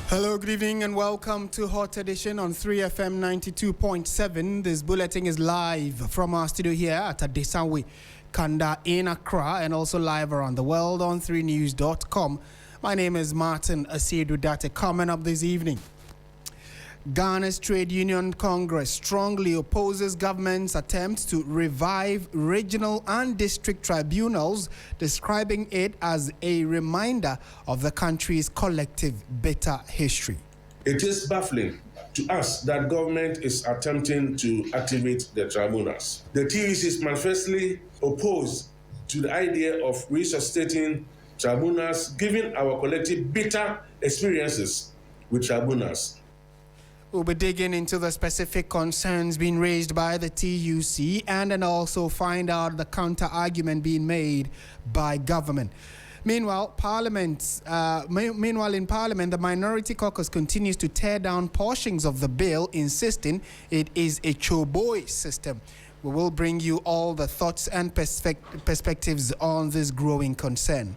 Hello, good evening and welcome to HotEdition on 3FM 92.7. This bulletin is live from our studio here at Adesanwe, Kanda in Accra, and also live around the world on 3news.com. My name is Martin Asiedu-Dartey. Coming up this evening, Ghana's Trade Union Congress strongly opposes government's attempts to revive regional and district tribunals, describing it as a reminder of the country's collective bitter history. It is baffling to us that government is attempting to activate the tribunals. The TUC is manifestly opposed to the idea of resuscitating tribunals, given our collective bitter experiences with tribunals. We'll be digging into the specific concerns being raised by the TUC and then also find out the counter-argument being made by government. Meanwhile, in Parliament, the minority caucus continues to tear down portions of the bill, insisting it is a chooboi system. We will bring you all the thoughts and perspectives on this growing concern.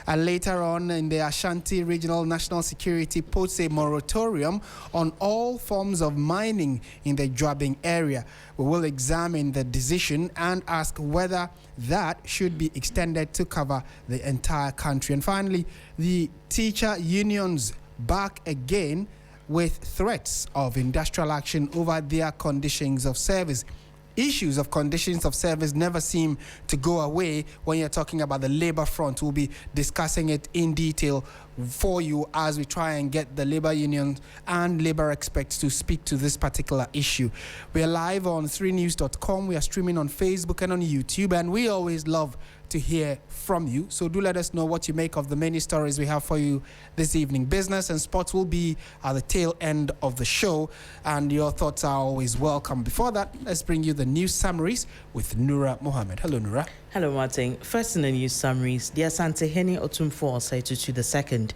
And later on, in the Ashanti National Security puts a moratorium on all forms of mining in the Juaben Area. We will examine the decision and ask whether that should be extended to cover the entire country. And finally, the teacher unions back again with threats of industrial action over their conditions of service. Issues of conditions of service never seem to go away when you're talking about the labor front. We'll be discussing it in detail for you as we try and get the labor unions and labor experts to speak to this particular issue. We are live on 3news.com. We are streaming on Facebook and on YouTube, and we always love to hear from you. So do let us know what you make of the many stories we have for you this evening. Business and sports will be at the tail end of the show, and your thoughts are always welcome. Before that, let's bring you the news summaries with Nura Mohammed. Hello, Nura. Hello, Martin. First in the news summaries, the Asante Otumfo Osei II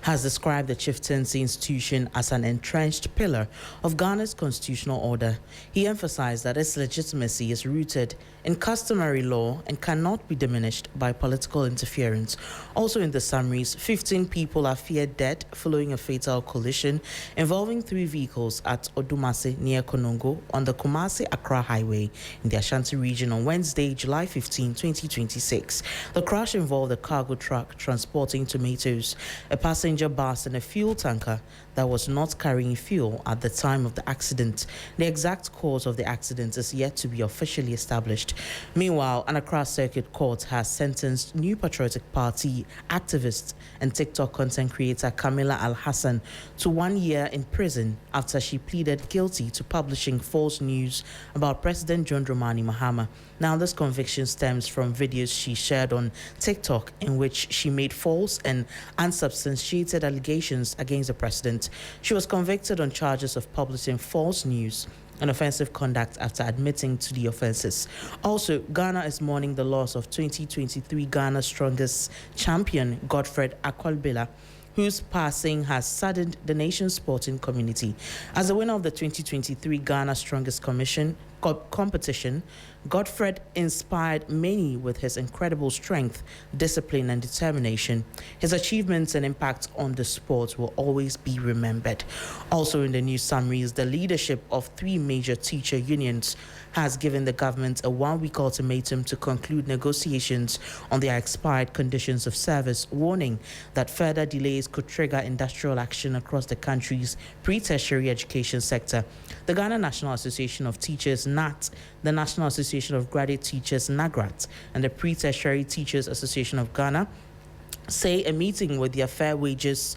has described the chieftaincy institution as an entrenched pillar of Ghana's constitutional order. He emphasized that its legitimacy is rooted in customary law and cannot be diminished by political interference. Also in the summaries, 15 people are feared dead following a fatal collision involving 3 vehicles at Odumase near Konongo on the Kumasi-Accra Highway in the Ashanti region on Wednesday, July 15, 2026. The crash involved a cargo truck transporting tomatoes, a passenger bus and a fuel tanker that was not carrying fuel at the time of the accident. The exact cause of the accident is yet to be officially established. Meanwhile, an Accra Circuit Court has sentenced New Patriotic Party activist and TikTok content creator Camilla Al-Hassan to 1 year in prison after she pleaded guilty to publishing false news about President John Dramani Mahama. Now, this conviction stems from videos she shared on TikTok in which she made false and unsubstantiated allegations against the president. She was convicted on charges of publishing false news and offensive conduct after admitting to the offenses. Also, Ghana is mourning the loss of 2023 Ghana's strongest champion, Godfred Akwalbela, whose passing has saddened the nation's sporting community. As the winner of the 2023 Ghana Strongest competition, Godfred inspired many with his incredible strength, discipline, and determination. His achievements and impact on the sport will always be remembered. Also in the news summaries, the leadership of 3 major teacher unions has given the government a 1-week ultimatum to conclude negotiations on their expired conditions of service, warning that further delays could trigger industrial action across the country's pre-tertiary education sector. The Ghana National Association of Teachers, NAT, the National Association of Graduate Teachers, NAGRAT, and the Pre-Tertiary Teachers Association of Ghana say a meeting with the Fair Wages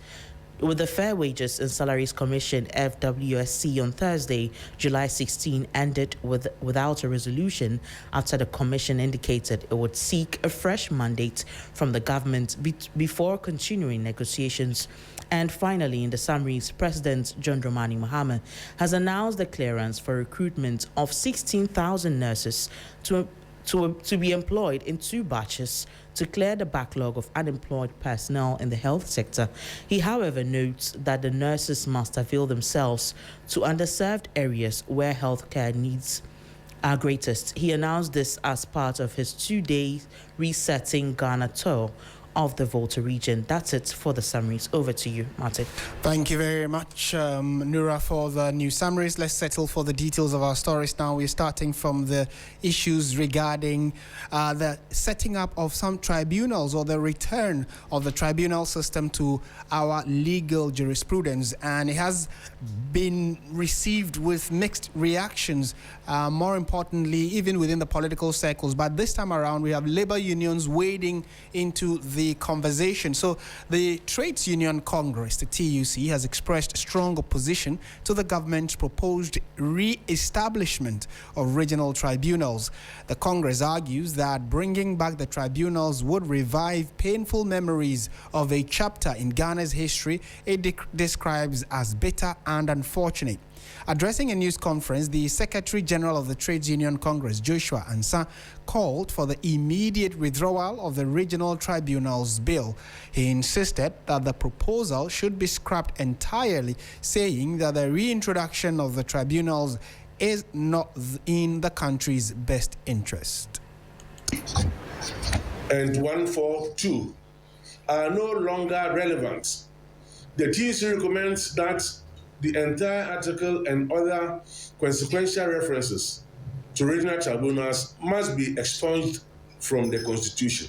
and Salaries Commission, FWSC, on Thursday, July 16, ended without a resolution after the commission indicated it would seek a fresh mandate from the government before continuing negotiations. And finally, in the summaries, President John Dramani Mahama has announced the clearance for recruitment of 16,000 nurses to be employed in 2 batches to clear the backlog of unemployed personnel in the health sector. He, however, notes that the nurses must avail themselves to underserved areas where healthcare needs are greatest. He announced this as part of his 2-day Resetting Ghana tour of the Volta region. That's it for the summaries. Over to you, Martin. Thank you very much, Nura, for the new summaries. Let's settle for the details of our stories now. We're starting from the issues regarding the setting up of some tribunals or the return of the tribunal system to our legal jurisprudence. And it has been received with mixed reactions, more importantly, even within the political circles. But this time around, we have labor unions wading into the conversation. So the Trades Union Congress, the TUC, has expressed strong opposition to the government's proposed re-establishment of regional tribunals. The Congress argues that bringing back the tribunals would revive painful memories of a chapter in Ghana's history it describes as bitter and unfortunate. Addressing a news conference, the Secretary General of the Trades Union Congress, Joshua Ansah, called for the immediate withdrawal of the regional tribunals bill. He insisted that the proposal should be scrapped entirely, saying that the reintroduction of the tribunals is not in the country's best interest. And 142 are no longer relevant. The TUC recommends that the entire article and other consequential references to regional tribunals must be expunged from the Constitution.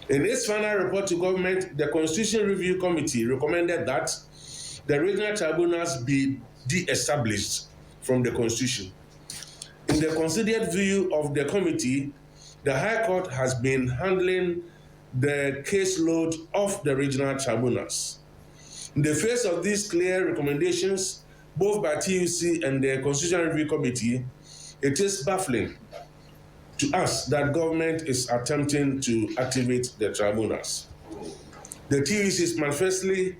In its final report to government, the Constitution Review Committee recommended that the regional tribunals be de-established from the Constitution. In the considered view of the committee, the High Court has been handling the caseload of the regional tribunals. In the face of these clear recommendations, both by TUC and the Constitutional Review Committee, it is baffling to us that government is attempting to activate the tribunals. The TUC is manifestly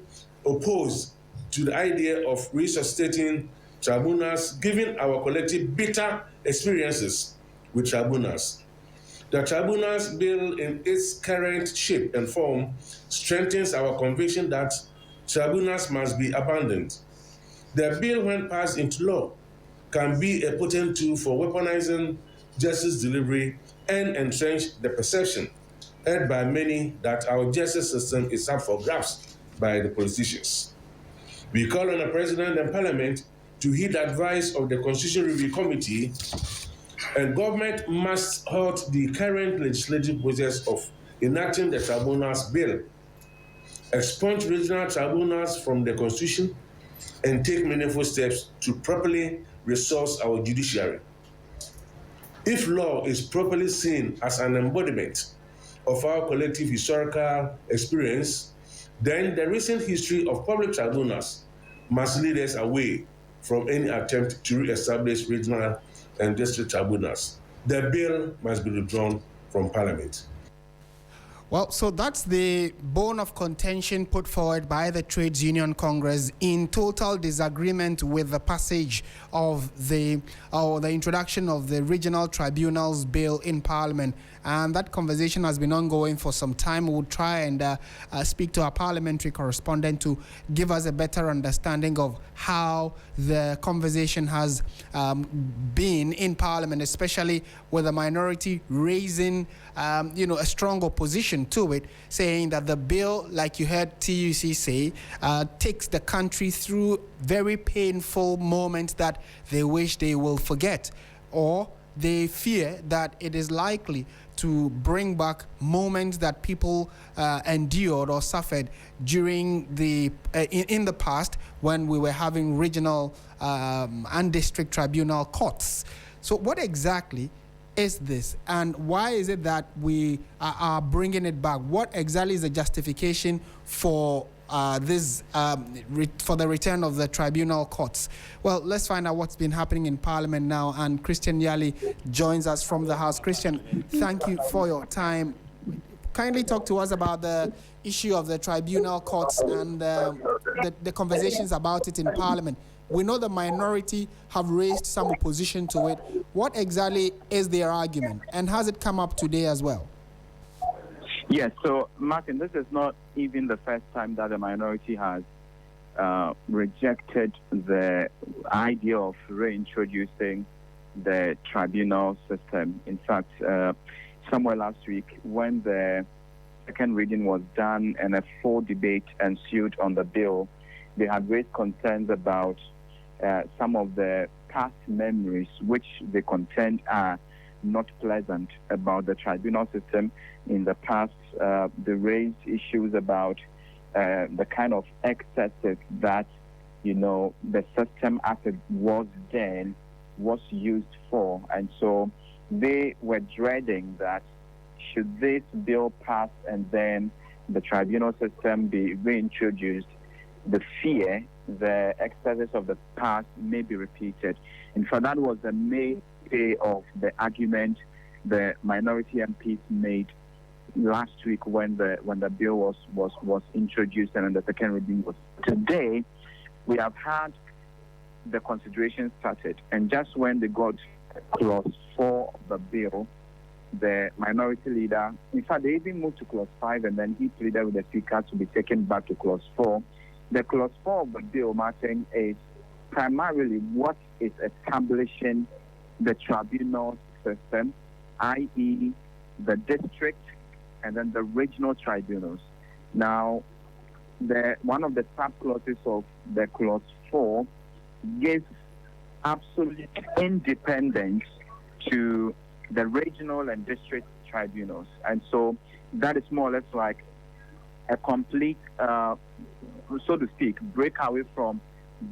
opposed to the idea of resuscitating tribunals, given our collective bitter experiences with tribunals. The Tribunals Bill in its current shape and form strengthens our conviction that tribunals must be abandoned. The bill, when passed into law, can be a potent tool for weaponizing justice delivery and entrench the perception held by many that our justice system is up for grabs by the politicians. We call on the President and Parliament to heed the advice of the Constitution Review Committee, and government must halt the current legislative process of enacting the Tribunals Bill, expunge regional tribunals from the Constitution, and take meaningful steps to properly resource our judiciary. If law is properly seen as an embodiment of our collective historical experience, then the recent history of public tribunals must lead us away from any attempt to re-establish regional and district tribunals. The bill must be withdrawn from Parliament. Well, so that's the bone of contention put forward by the Trades Union Congress in total disagreement with the passage of the introduction of the Regional Tribunals Bill in Parliament. And that conversation has been ongoing for some time. We'll try and speak to our parliamentary correspondent to give us a better understanding of how the conversation has been in Parliament, especially with the minority raising a strong opposition to it, saying that the bill, like you heard TUC say, takes the country through very painful moments that they wish they will forget, or they fear that it is likely to bring back moments that people endured or suffered during in the past when we were having regional and district tribunal courts. So what exactly is this, and why is it that we are bringing it back? What exactly is the justification for for the return of the tribunal courts? Well, let's find out what's been happening in Parliament now, and Christian Yali joins us from the House. Christian, thank you for your time. Kindly talk to us about the issue of the tribunal courts and the conversations about it in Parliament. We know the minority have raised some opposition to it. What exactly is their argument, and has it come up today as well? Yes, so Martin, this is not even the first time that the minority has rejected the idea of reintroducing the tribunal system. In fact, somewhere last week, when the second reading was done and a full debate ensued on the bill, they had raised concerns about some of the past memories, which they contend are not pleasant about the tribunal system in the past. They raised issues about the kind of excesses that, the system as it was then was used for. And so they were dreading that should this bill pass and then the tribunal system be reintroduced, the fear, the excesses of the past may be repeated. In fact, that was the mainstay of the argument the minority MPs made last week when the bill was introduced and the second reading was. Today, we have had the consideration started, and just when they got clause 4 of the bill, the minority leader, in fact, they even moved to clause 5, and then he pleaded with the speaker to be taken back to clause 4. The clause 4 of the bill, Martin, is primarily what is establishing the tribunal system, i.e., the district and then the regional tribunals. Now, one of the sub-clauses of the clause 4 gives absolute independence to the regional and district tribunals. And so that is more or less like a complete, so to speak, breakaway from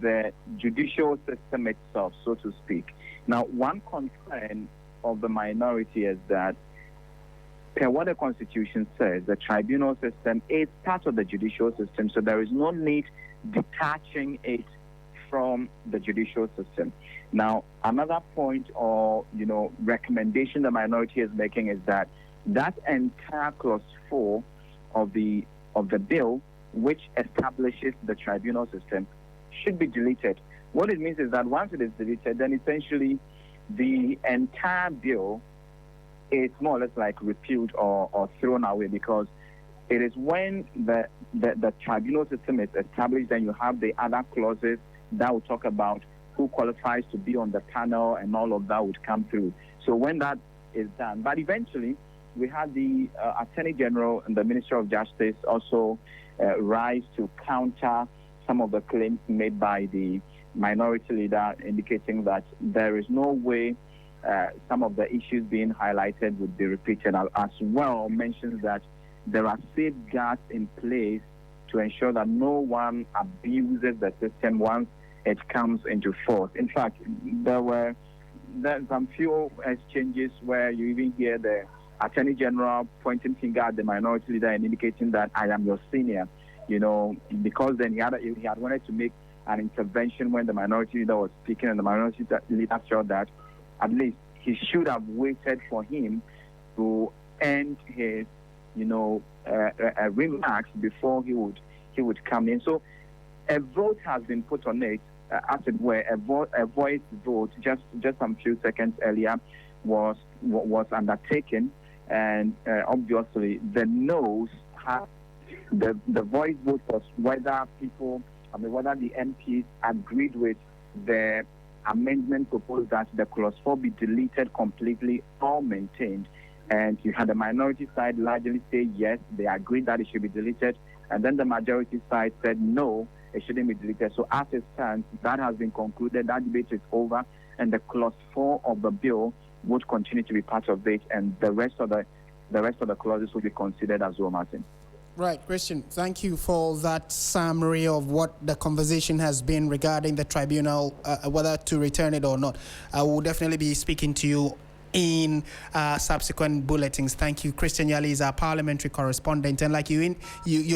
the judicial system itself, so to speak. Now, one concern of the minority is that, per what the Constitution says, the tribunal system is part of the judicial system, so there is no need detaching it from the judicial system. Now, another point or, recommendation the minority is making is that entire clause 4 of the bill, which establishes the tribunal system, should be deleted. What it means is that once it is deleted, then essentially the entire bill is more or less like repealed or thrown away, because it is when the tribunal system is established, then you have the other clauses that will talk about who qualifies to be on the panel and all of that would come through. So when that is done, but eventually we had the Attorney General and the Minister of Justice also rise to counter some of the claims made by the minority leader, indicating that there is no way some of the issues being highlighted would be repeated. As well mentions that there are safeguards in place to ensure that no one abuses the system once it comes into force. In fact, there's some few exchanges where you even hear the Attorney General pointing finger at the minority leader and indicating that I am your senior, because then he had wanted to make an intervention when the minority leader was speaking, and the minority leader felt that at least he should have waited for him to end his, remarks before he would come in. So a vote has been put on it, as it were, a voice vote just some few seconds earlier was undertaken, and obviously the no's have the voice vote was whether the MPs agreed with the amendment proposed that the clause 4 be deleted completely or maintained. And you had the minority side largely say yes, they agreed that it should be deleted, and then the majority side said no, it shouldn't be deleted. So as it stands, that has been concluded, that debate is over, and the clause 4 of the bill would continue to be part of it, and the rest of the clauses will be considered as well, Martin. Right, Christian, thank you for that summary of what the conversation has been regarding the tribunal, whether to return it or not. I will definitely be speaking to you in subsequent bulletins. Thank you. Christian Yali is our parliamentary correspondent, and like you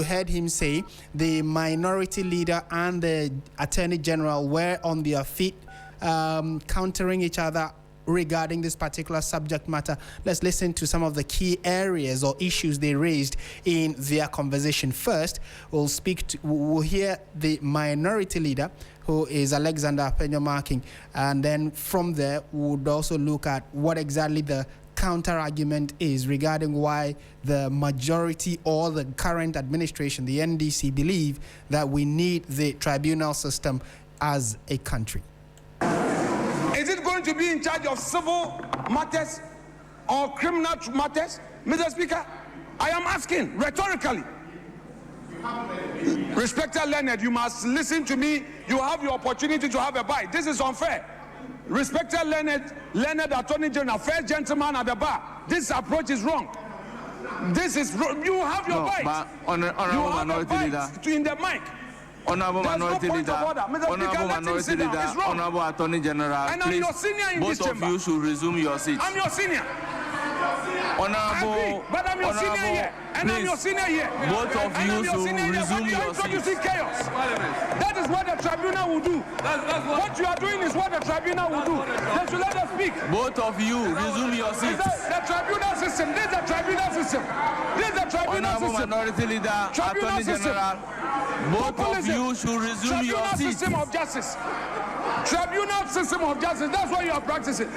heard him say, the minority leader and the Attorney General were on their feet, countering each other regarding this particular subject matter. Let's listen to some of the key areas or issues they raised in their conversation. First, we'll hear the minority leader, who is Alexander Peña-Marking, and then from there we would also look at what exactly the counter argument is regarding why the majority or the current administration, the NDC, believe that we need the tribunal system as a country. Is it going to be in charge of civil matters or criminal matters, Mr. Speaker? I am asking rhetorically. Respected Leonard, you must listen to me. You have your opportunity to have a bite. This is unfair. Respected Leonard Attorney General, first gentleman at the bar. This approach is wrong. This is wrong. You have your bite. Honorable Minority Leader. In the mic. Honorable Minority Leader. Honorable Minority Leader. Honorable Attorney General. And I'm your senior in this chamber. Both of you should resume your seats. I'm your senior. Honorable, but I'm your senior here. And I'm your senior here. Both of you should resume your seats. Introducing chaos. That is what the tribunal will do. What you are doing is what the tribunal will do. They should let us speak. Both of you resume your seats. The tribunal system. This is the tribunal system. This is the tribunal Honorable system. Minority Leader, Attorney General, both of you should resume your seats. Tribunal system of justice. Tribunal system of justice. That's what you are practicing.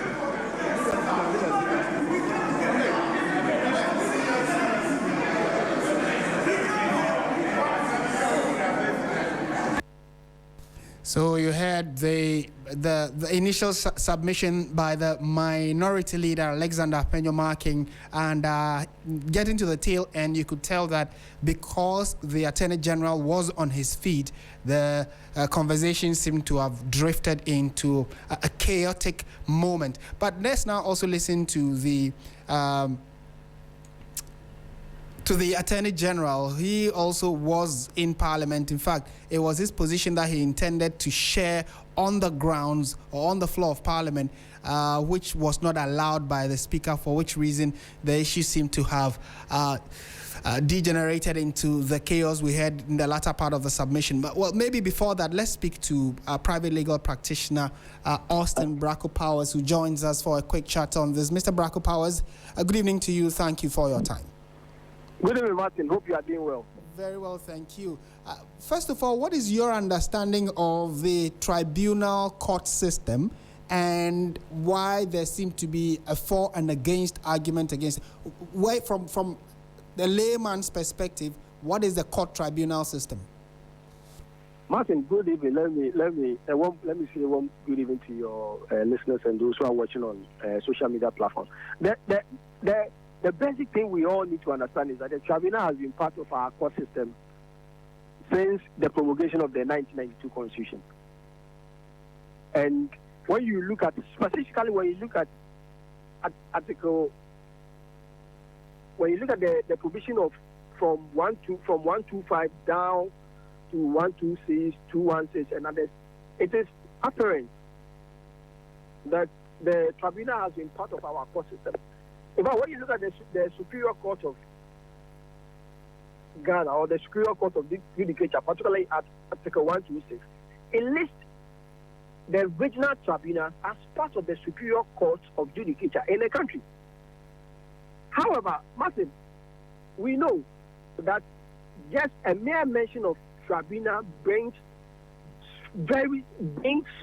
So you had the initial submission by the minority leader Alexander Penyo Marking, and getting to the tail end, you could tell that because the Attorney General was on his feet, the conversation seemed to have drifted into a chaotic moment. But let's now also listen to the Attorney General. He also was in Parliament. In fact, it was his position that he intended to share on the grounds or on the floor of Parliament, which was not allowed by the Speaker, for which reason the issue seemed to have degenerated into the chaos we had in the latter part of the submission. But well, maybe before that, let's speak to private legal practitioner Austin Bracco Powers, who joins us for a quick chat on this. Mr. Bracco Powers, good evening to you. Thank you for your time. Good evening, Martin. Hope you are doing well. Very well, thank you. First of all, what is your understanding of the tribunal court system and why there seemed to be a for and against argument against it? Where, from the layman's perspective, what is the court tribunal system? Martin, good evening. Let me say one good evening to your listeners and those who are watching on social media platforms. The basic thing we all need to understand is that the tribunal has been part of our court system since the promulgation of the 1992 Constitution. And when you look at, specifically when you look at article, when you look at the provision of from 125 down to 126, 216 and others, it is apparent that the tribunal has been part of our court system. In fact, when you look at the Superior Court of Ghana or the Superior Court of Judicature, particularly at Article 126, it lists the regional tribunals as part of the Superior Court of Judicature in the country. However, Martin, we know that just a mere mention of tribunal brings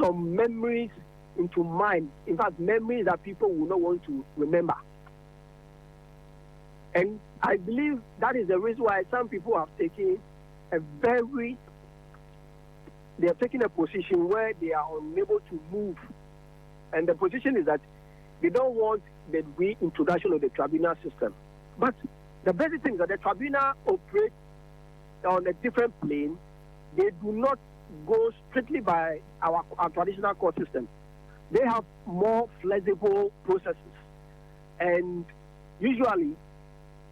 some memories into mind. In fact, memories that people will not want to remember. And I believe that is the reason why some people have taken a position where they are unable to move. And the position is that they don't want the reintroduction of the tribunal system. But the basic thing is that the tribunal operates on a different plane. They do not go strictly by our traditional court system. They have more flexible processes. And usually,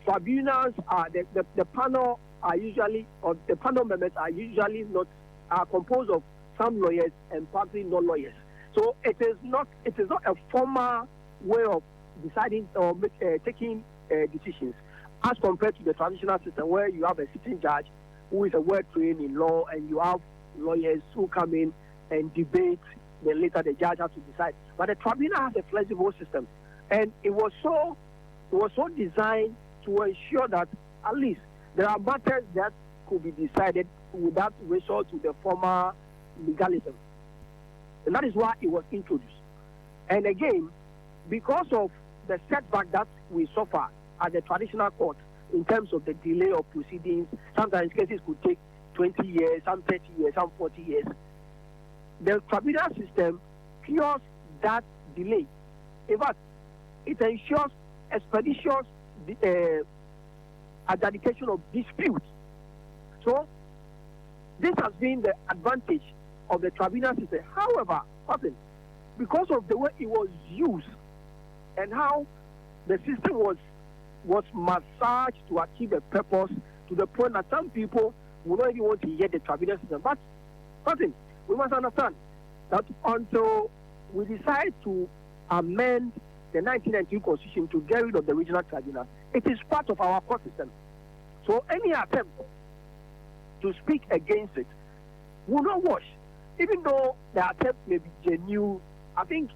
tribunals are the panel are usually, or the panel members are usually are composed of some lawyers and partly non-lawyers. So it is not a formal way of deciding or taking decisions as compared to the traditional system where you have a sitting judge who is well trained in law and you have lawyers who come in and debate. Then later the judge has to decide. But the tribunal has a flexible system, and it was so designed to ensure that at least there are matters that could be decided without resort to the former legalism. And that is why it was introduced. And again, because of the setback that we suffer at the traditional court in terms of the delay of proceedings, sometimes cases could take 20 years, some 30 years, some 40 years. The tribunal system cures that delay. In fact, it ensures expeditious adjudication of disputes. So this has been the advantage of the tribunal system. However, because of the way it was used and how the system was massaged to achieve a purpose, to the point that some people would not even want to hear the tribunal system. But we must understand that until we decide to amend the 1992 Constitution to get rid of the regional tribunal, it is part of our court system. So any attempt to speak against it will not wash. Even though the attempt may be genuine, I think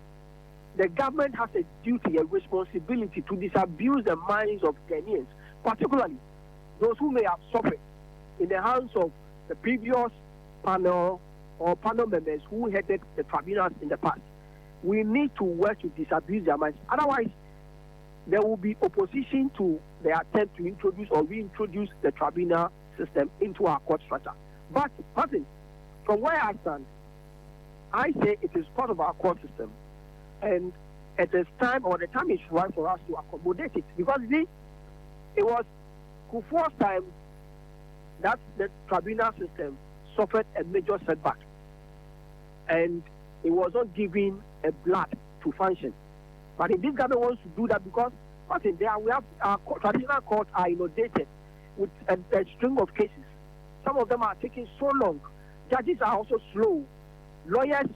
the government has a duty, a responsibility to disabuse the minds of Ghanaians, particularly those who may have suffered in the hands of the previous panel or panel members who headed the tribunals in the past. We need to work to disabuse their minds. Otherwise, there will be opposition to the attempt to introduce or reintroduce the tribunal system into our court structure. But, from where I stand, I say it is part of our court system. And at this time, or the time is right for us to accommodate it. Because, you see, it was Kufuor's time that the tribunal system suffered a major setback. And it was not giving a blood to function. But if this government wants to do that, because there we have our traditional courts are inundated with a string of cases. Some of them are taking so long. Judges are also slow. Lawyers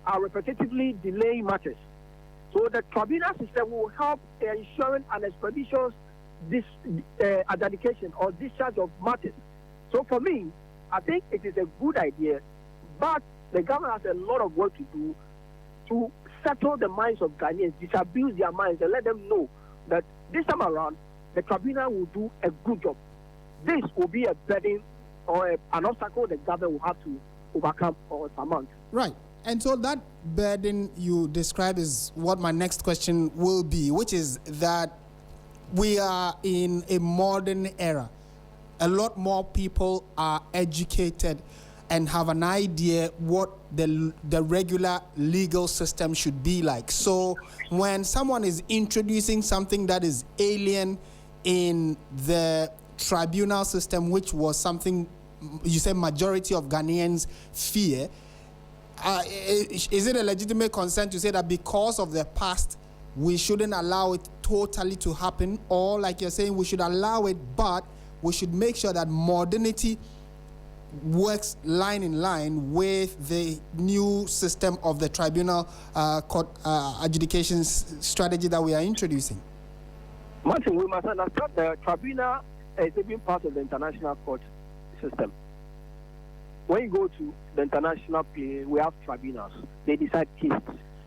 are repetitively delaying matters. So the tribunal system will help ensuring an expeditious adjudication or discharge of matters. So for me, I think it is a good idea, but the government has a lot of work to do to settle the minds of Ghanaians, disabuse their minds, and let them know that this time around, the tribunal will do a good job. This will be a burden or an obstacle the government will have to overcome or surmount. Right. And so that burden you describe is what my next question will be, which is that we are in a modern era. A lot more people are educated and have an idea what the regular legal system should be like. So when someone is introducing something that is alien in the tribunal system, which was something you say majority of Ghanaians fear, is it a legitimate concern to say that because of the past, we shouldn't allow it totally to happen? Or like you're saying, we should allow it, but we should make sure that modernity works line in line with the new system of the tribunal court adjudication strategy that we are introducing? Martin, we must understand the tribunal is even part of the international court system. When you go to the international play, we have tribunals. They decide cases.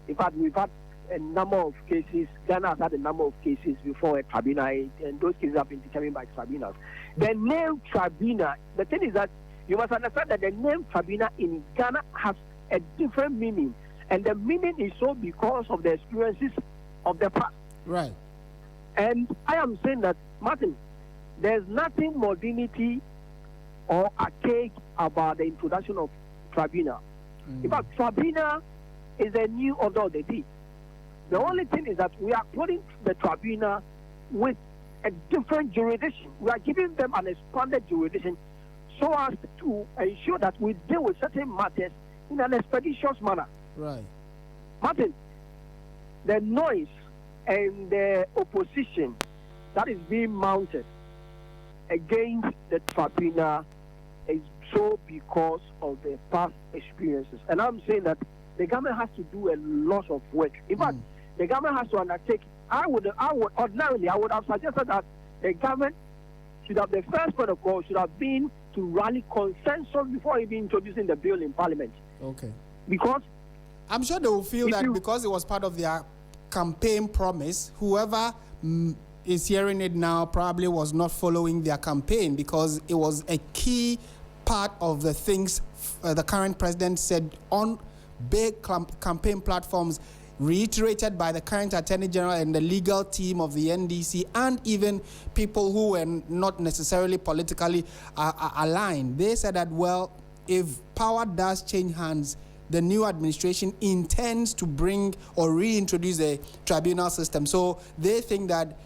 In fact, we've had a number of cases. Ghana has had a number of cases before a tribunal, and those cases have been determined by tribunals. The name tribunal, the thing is that you must understand that the name tribunal in Ghana has a different meaning. And the meaning is so because of the experiences of the past. Right. And I am saying that, Martin, there's nothing modernity or archaic about the introduction of tribunal. In fact, tribunal is a new order of the day. The only thing is that we are putting the tribunal with a different jurisdiction. We are giving them an expanded jurisdiction so as to ensure that we deal with certain matters in an expeditious manner. Right. Martin, the noise and the opposition that is being mounted against the tribunal is so because of the past experiences. And I'm saying that the government has to do a lot of work. In fact, the government has to undertake. I would have suggested that the government should have, the first protocol should have been to rally consensus before even introducing the bill in Parliament. Okay. Because I'm sure they will feel that because it was part of their campaign promise, whoever is hearing it now probably was not following their campaign, because it was a key part of the things the current president said on big campaign platforms, reiterated by the current Attorney General and the legal team of the NDC, and even people who were not necessarily politically aligned. They said that, well, if power does change hands, the new administration intends to bring or reintroduce a tribunal system. So they think that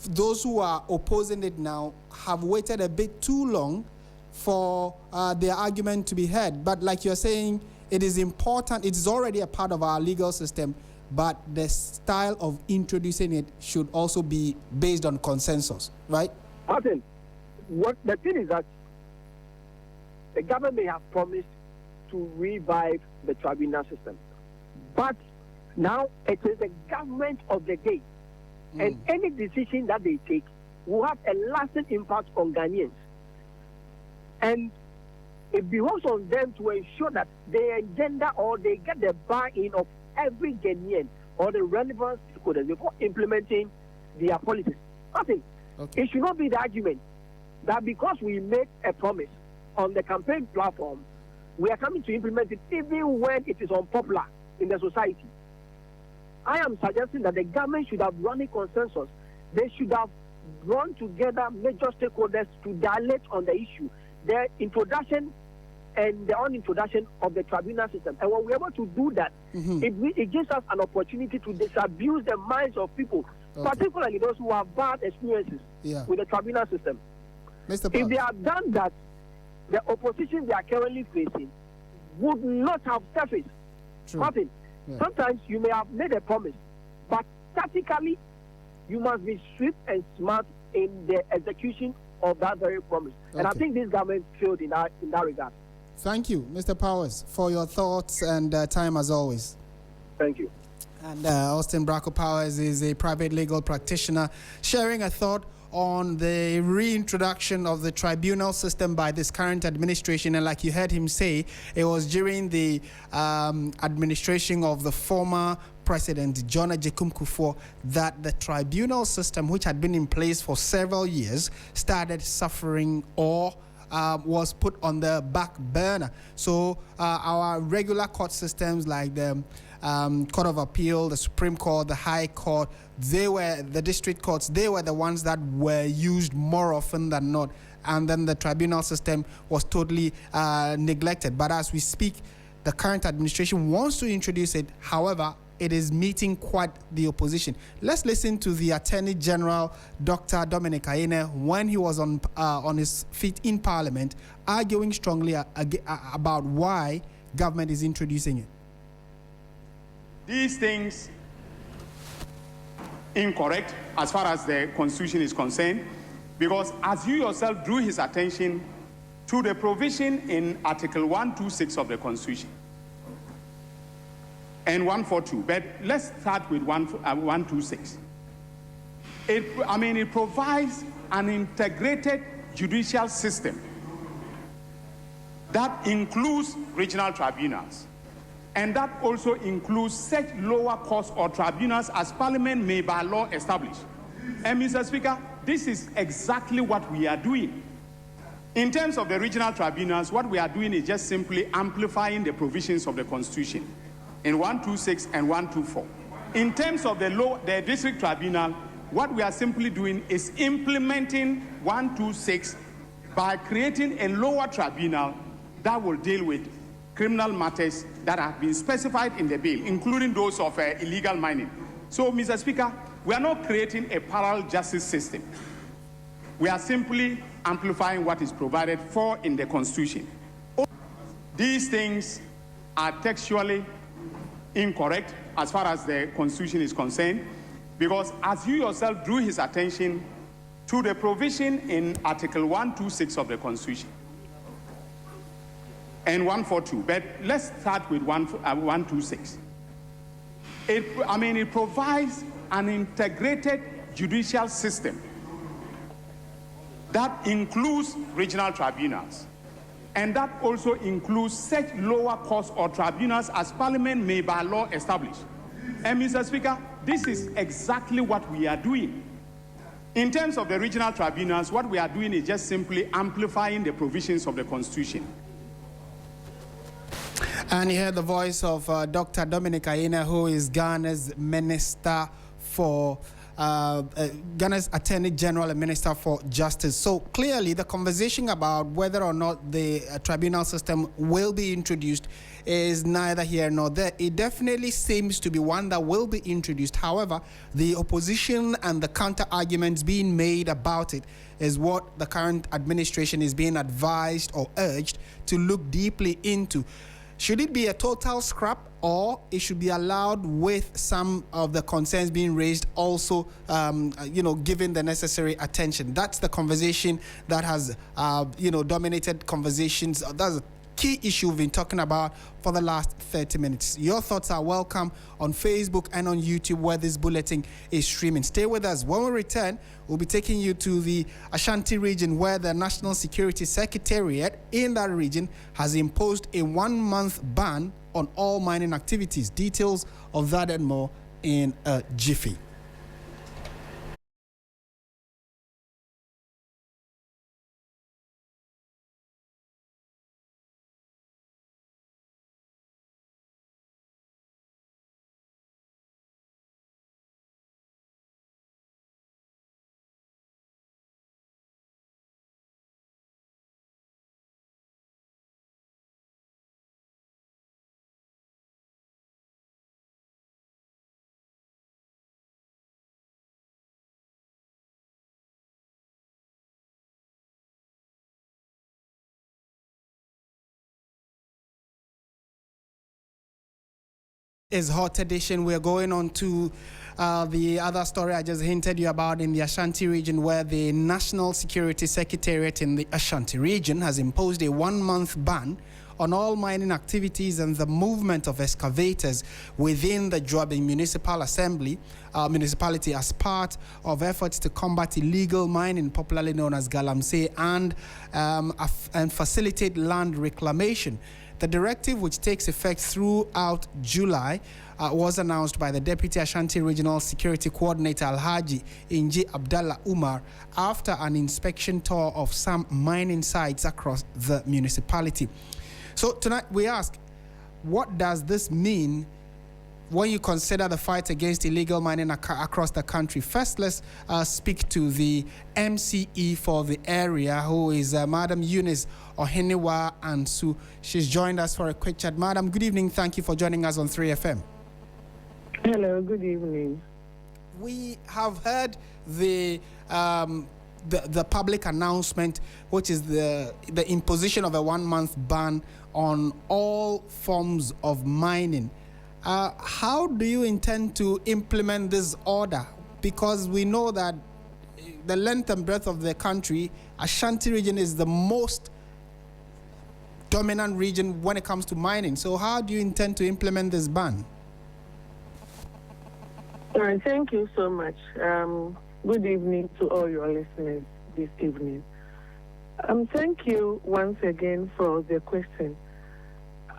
those who are opposing it now have waited a bit too long for their argument to be heard. But like you're saying, it is important. It is already a part of our legal system, but the style of introducing it should also be based on consensus, right? Martin, what the thing is that the government may have promised to revive the tribunal system, but now it is the government of the day, and any decision that they take will have a lasting impact on Ghanaians. And it behoves on them to ensure that they engender or they get the buy-in of every Ghanaian or the relevant stakeholders before implementing their policies. Nothing. Okay. It should not be the argument that because we made a promise on the campaign platform, we are coming to implement it even when it is unpopular in the society. I am suggesting that the government should have run a consensus. They should have brought together major stakeholders to dilate on the issue, the introduction and the unintroduction of the tribunal system. And when we're able to do that, it gives us an opportunity to disabuse the minds of people, particularly those who have bad experiences with the tribunal system. If they have done that, the opposition they are currently facing would not have surfaced. Martin, sometimes you may have made a promise, but tactically, you must be swift and smart in the execution of that very promise. And I think this government failed in that regard. Thank you, Mr. Powers, for your thoughts and time as always. Thank you. And Austin Bracco Powers is a private legal practitioner sharing a thought on the reintroduction of the tribunal system by this current administration. And like you heard him say, it was during the administration of the former President John Agyekum Kufuor that the tribunal system, which had been in place for several years, started suffering or was put on the back burner. So our regular court systems like the Court of Appeal, the Supreme Court, the High Court, the district courts, they were the ones that were used more often than not. And then the tribunal system was totally neglected. But as we speak, the current administration wants to introduce it. However, it is meeting quite the opposition. Let's listen to the Attorney General, Dr. Dominic Ayine, when he was on his feet in Parliament, arguing strongly about why government is introducing it. These things incorrect as far as the Constitution is concerned, because as you yourself drew his attention to the provision in Article 126 of the Constitution and 142, but let's start with 126. It provides an integrated judicial system that includes regional tribunals, and that also includes such lower courts or tribunals as Parliament may by law establish. And Mr. Speaker, this is exactly what we are doing. In terms of the regional tribunals, what we are doing is just simply amplifying the provisions of the Constitution in 126 and 124. In terms of the district tribunal, what we are simply doing is implementing 126 by creating a lower tribunal that will deal with criminal matters that have been specified in the bill, including those of illegal mining. So, Mr. Speaker, we are not creating a parallel justice system. We are simply amplifying what is provided for in the Constitution. These things are textually incorrect as far as the Constitution is concerned, because as you yourself drew his attention to the provision in Article 126 of the Constitution and 142, but let's start with 126. It provides an integrated judicial system that includes regional tribunals, and that also includes such lower courts or tribunals as Parliament may by law establish. And Mr. Speaker, this is exactly what we are doing. In terms of the regional tribunals, what we are doing is just simply amplifying the provisions of the Constitution. And you heard the voice of Dr. Dominic Ayine, who is Ghana's Minister for Ghana's Attorney General and Minister for Justice. So clearly the conversation about whether or not the tribunal system will be introduced is neither here nor there. It definitely seems to be one that will be introduced. However, the opposition and the counter arguments being made about it is what the current administration is being advised or urged to look deeply into. Should it be a total scrap, or it should be allowed with some of the concerns being raised also, given the necessary attention? That's the conversation that has, dominated conversations. That's a key issue we've been talking about for the last 30 minutes. Your thoughts are welcome on Facebook and on YouTube, where this bulletin is streaming. Stay with us. When we return, we'll be taking you to the Ashanti region, where the National Security Secretariat in that region has imposed a 1-month ban on all mining activities. Details of that and more in a jiffy. Is HotEdition. We're going on to the other story I just hinted you about in the Ashanti region, where the National Security Secretariat in the Ashanti region has imposed a 1-month ban on all mining activities and the movement of excavators within the Juaben municipality as part of efforts to combat illegal mining, popularly known as galamsey, and facilitate land reclamation. The directive, which takes effect throughout July, was announced by the Deputy Ashanti Regional Security Coordinator Alhaji Inji Abdallah Umar after an inspection tour of some mining sites across the municipality. So tonight we ask, what does this mean when you consider the fight against illegal mining across the country? First, let's speak to the MCE for the area, who is Madam Eunice Oheniwa Ansu. She's joined us for a quick chat. Madam, good evening. Thank you for joining us on 3FM. Hello, good evening. We have heard the public announcement, which is the imposition of a 1-month ban on all forms of mining. How do you intend to implement this order? Because we know that the length and breadth of the country, Ashanti region is the most dominant region when it comes to mining. So how do you intend to implement this ban? All right, thank you so much. Good evening to all your listeners this evening. Thank you once again for the question.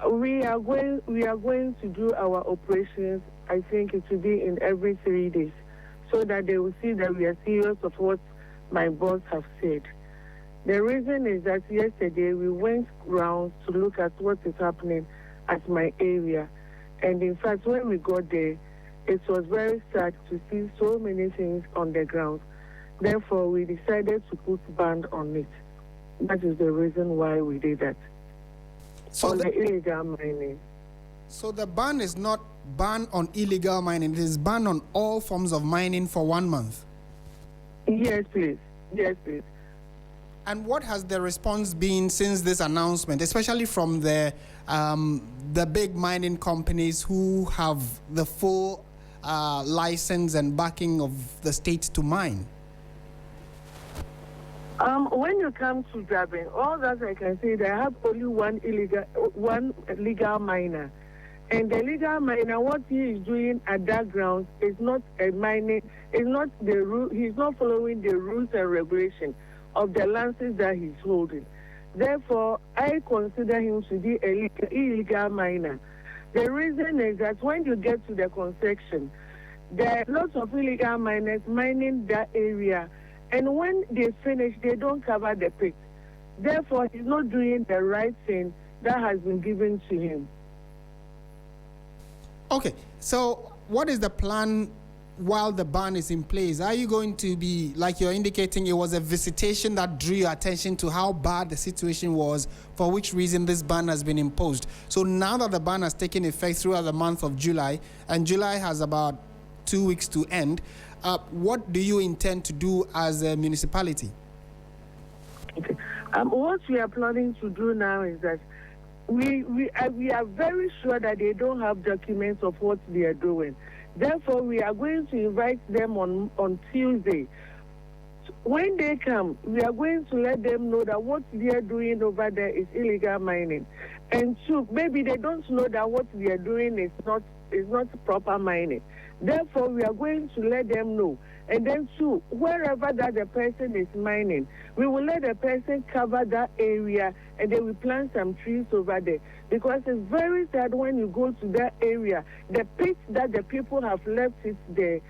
We are going to do our operations. I think it will be in every 3 days, so that they will see that we are serious of what my boss have said. The reason is that yesterday we went round to look at what is happening at my area, and in fact, when we got there, it was very sad to see so many things on the ground. Therefore, we decided to put ban on it. That is the reason why we did that. So on the illegal mining. So the ban is not ban on illegal mining, it is ban on all forms of mining for 1 month? Yes, please. Yes, please. And what has the response been since this announcement, especially from the big mining companies who have the full license and backing of the state to mine? When you come to Juaben, all that I can say, they have only one legal miner. And the legal miner, what he is doing at that ground is not a mining, is not the rule, he's not following the rules and regulations of the lances that he's holding. Therefore, I consider him to be an illegal miner. The reason is that when you get to the concession, there are lots of illegal miners mining that area. And when they finish, they don't cover the pit. Therefore, he's not doing the right thing that has been given to him. Okay, so what is the plan while the ban is in place? Are you going to be, like you're indicating, it was a visitation that drew your attention to how bad the situation was, for which reason this ban has been imposed? So now that the ban has taken effect throughout the month of July, and July has about 2 weeks to end, what do you intend to do as a municipality? Okay. What we are planning to do now is that we are very sure that they don't have documents of what they are doing. Therefore, we are going to invite them on Tuesday. When they come, we are going to let them know that what they are doing over there is illegal mining. And two, maybe they don't know that what they are doing is not proper mining. Therefore, we are going to let them know. And then two, wherever that the person is mining, we will let the person cover that area, and then we plant some trees over there. Because it's very sad when you go to that area, the pit that the people have left it there,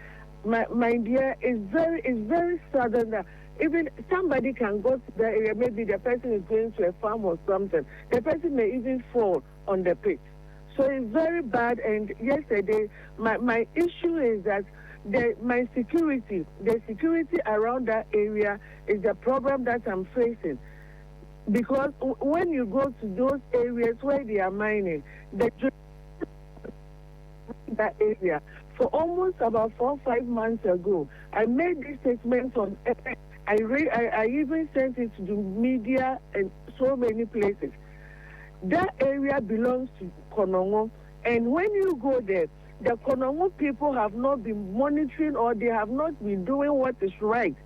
my dear, is very sudden that even somebody can go to that area, maybe the person is going to a farm or something, the person may even fall on the pit. So it's very bad, and yesterday, my issue is that the security around that area is the problem that I'm facing. Because when you go to those areas where they are mining, that area, for almost about 4 or 5 months ago, I made this statement on I even sent it to the media and so many places. That area belongs to Konongo, and when you go there, the Konongo people have not been monitoring, or they have not been doing what is right.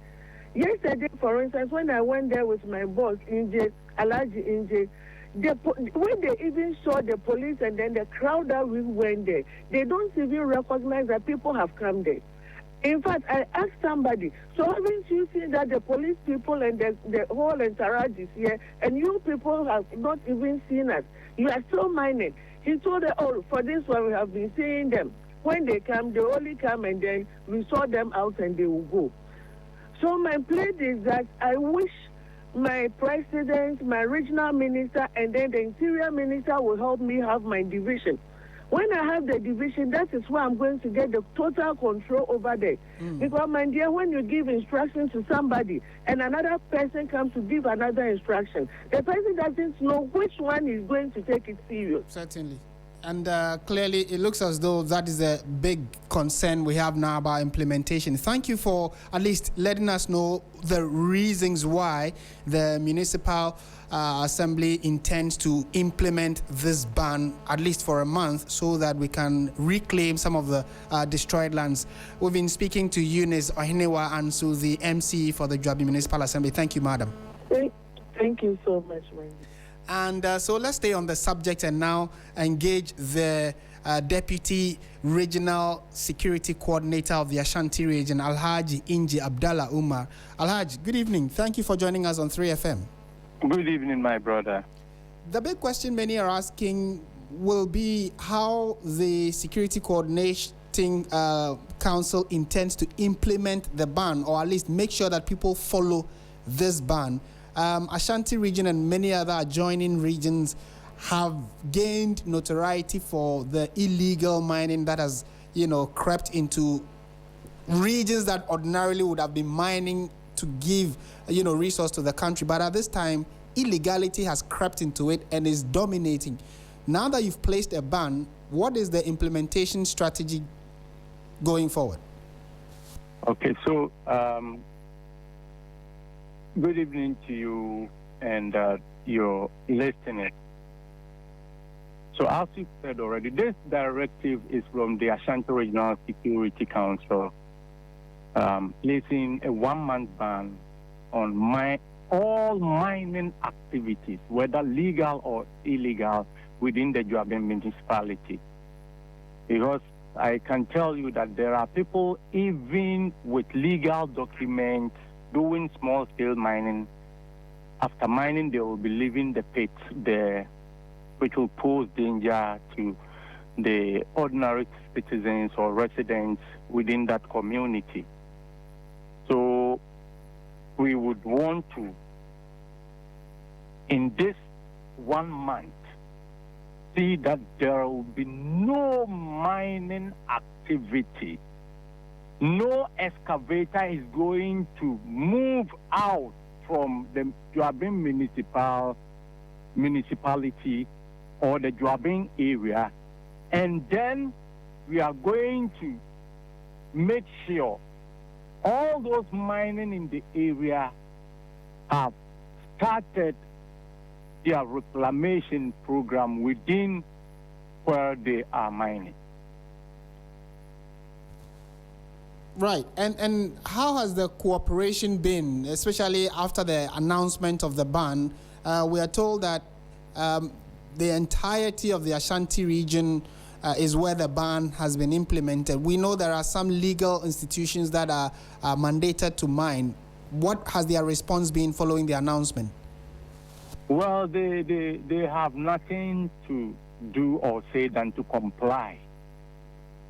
Yesterday, for instance, when I went there with my boss, Inje, Alaji Inje, when they even saw the police and then the crowd that we went there, they don't even recognize that people have come there. In fact, I asked somebody, so haven't you seen that the police people and the whole entourage is here, and you people have not even seen us? You are still mining. He told them, oh, for this one, we have been seeing them. When they come, they only come, and then we saw them out and they will go. So my plea is that I wish my president, my regional minister, and then the interior minister will help me have my division. When I have the division, that is where I'm going to get the total control over there. Because, my dear, when you give instructions to somebody and another person comes to give another instruction, the person doesn't know which one is going to take it serious. Certainly. And clearly, it looks as though that is a big concern we have now about implementation. Thank you for at least letting us know the reasons why the municipal assembly intends to implement this ban, at least for a month, so that we can reclaim some of the destroyed lands. We've been speaking to Eunice Ohinewa Ansu, the MC for the Juaben Municipal Assembly. Thank you, madam. Thank you so much, Wendy. And so let's stay on the subject and now engage the Deputy Regional Security Coordinator of the Ashanti region, Alhaji Inji Abdallah Umar. Alhaji, good evening. Thank you for joining us on 3FM. Good evening, my brother. The big question many are asking will be how the Security Coordinating Council intends to implement the ban, or at least make sure that people follow this ban. Ashanti region and many other adjoining regions have gained notoriety for the illegal mining that has, crept into regions that ordinarily would have been mining to give, resource to the country. But at this time, illegality has crept into it and is dominating. Now that you've placed a ban, what is the implementation strategy going forward? Okay, so good evening to you and your listeners. So as you said already, this directive is from the Ashanti Regional Security Council, placing a 1-month ban on all mining activities, whether legal or illegal, within the Juaben municipality. Because I can tell you that there are people, even with legal documents, doing small-scale mining. After mining, they will be leaving the pits there, which will pose danger to the ordinary citizens or residents within that community. So we would want to, in this 1 month, see that there will be no mining activity, no excavator is going to move out from the Juaben municipality or the Juaben area, and then we are going to make sure all those mining in the area have started their reclamation program within where they are mining. Right, and how has the cooperation been, especially after the announcement of the ban? We are told that the entirety of the Ashanti region is where the ban has been implemented. We know there are some legal institutions that are mandated to mine. What has their response been following the announcement? Well, they have nothing to do or say than to comply,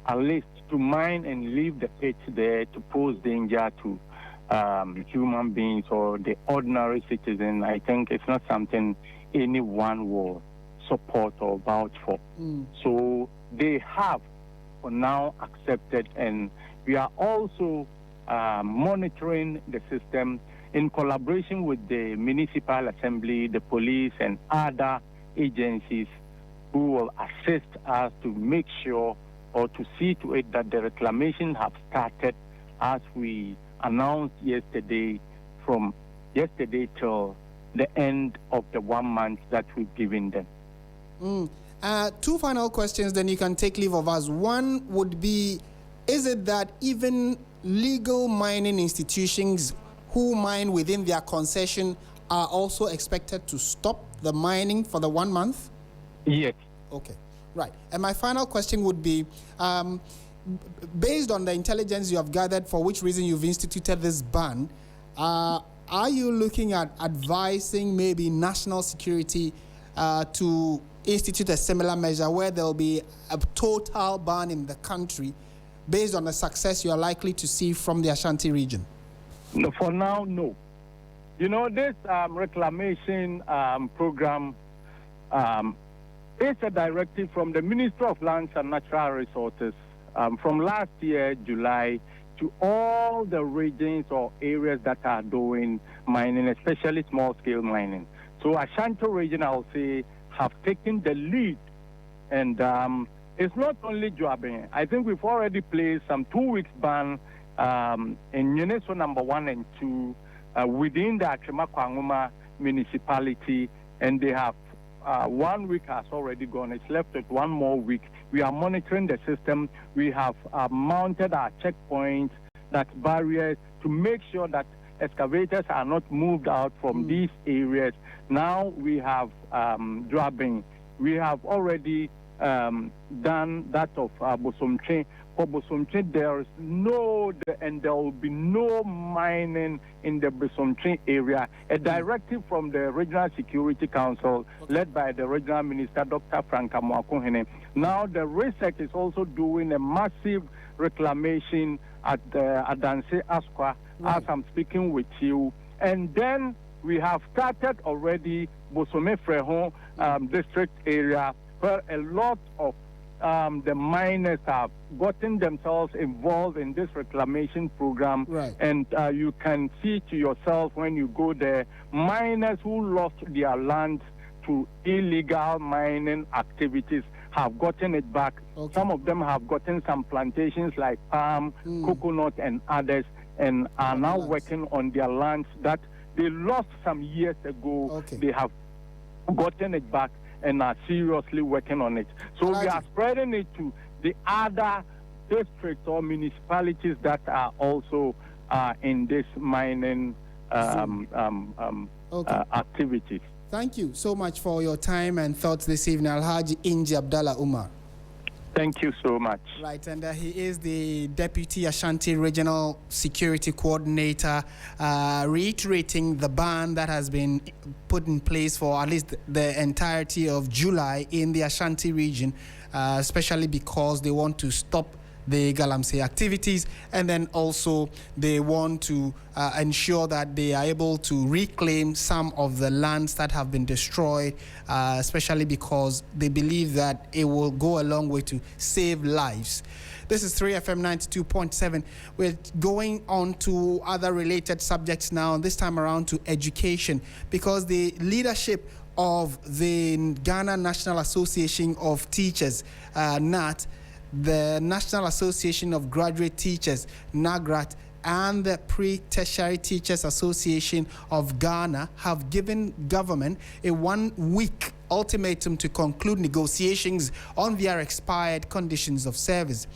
at least to mine and leave the pit there to pose danger to human beings or the ordinary citizen. I think it's not something anyone will support or vouch for. So they have for now accepted, and we are also monitoring the system in collaboration with the municipal assembly, the police, and other agencies who will assist us to make sure or to see to it that the reclamation have started as we announced yesterday, from yesterday till the end of the 1 month that we've given them. Two final questions, then you can take leave of us. One would be, is it that even legal mining institutions who mine within their concession are also expected to stop the mining for the 1 month? Yes. Okay, right. And my final question would be, based on the intelligence you have gathered, for which reason you've instituted this ban, are you looking at advising maybe national security to institute a similar measure where there will be a total ban in the country based on the success you are likely to see from the Ashanti region? No, for now, no. You know, this reclamation program is a directive from the Ministry of Lands and Natural Resources from last year, July, to all the regions or areas that are doing mining, especially small-scale mining. So Ashanti region, I'll say, have taken the lead. And it's not only Juaben. I think we've already placed some 2 weeks ban in UNESCO number 1 and 2 within the Akrema-Kwangoma municipality, and they have 1 week has already gone. It's left with 1 more week. We are monitoring the system. We have mounted our checkpoints, that barriers, to make sure that excavators are not moved out from these areas. Now we have Juaben. We have already done that of Bosomtwe. For Bosomtwe, there is and there will be no mining in the Bosomtwe area. A directive from the Regional Security Council, led by the Regional Minister, Dr. Franka Mwakohene. Now the research is also doing a massive reclamation at Adanse Asqua, as I'm speaking with you. And then we have started already Bosome Freho district area, where a lot of the miners have gotten themselves involved in this reclamation program. Right. And you can see to yourself when you go there, miners who lost their land to illegal mining activities have gotten it back. Okay. Some of them have gotten some plantations like palm, coconut, and others, and are now working on their lands that they lost some years ago. Okay. They have gotten it back and are seriously working on it. So we are spreading it to the other districts or municipalities that are also in this mining activities. Thank you so much for your time and thoughts this evening, Alhaji Inji Abdallah Umar. Thank you so much. Right, and he is the Deputy Ashanti Regional Security Coordinator, reiterating the ban that has been put in place for at least the entirety of July in the Ashanti region, especially because they want to stop the Galamsey activities, and then also they want to ensure that they are able to reclaim some of the lands that have been destroyed, especially because they believe that it will go a long way to save lives. This is 3FM 92.7. We're going on to other related subjects now, this time around to education, because the leadership of the Ghana National Association of Teachers, NAT, the National Association of Graduate Teachers, NAGRAT, and the Pre-Tertiary Teachers Association of Ghana have given government a 1-week ultimatum to conclude negotiations on their expired conditions of service.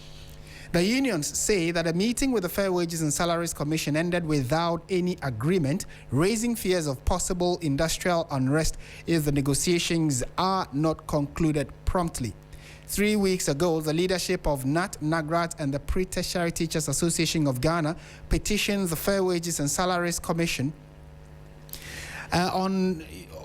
The unions say that a meeting with the Fair Wages and Salaries Commission ended without any agreement, raising fears of possible industrial unrest if the negotiations are not concluded promptly. 3 weeks ago, the leadership of NAT, NAGRAT, and the Pre-Tertiary Teachers Association of Ghana petitioned the Fair Wages and Salaries Commission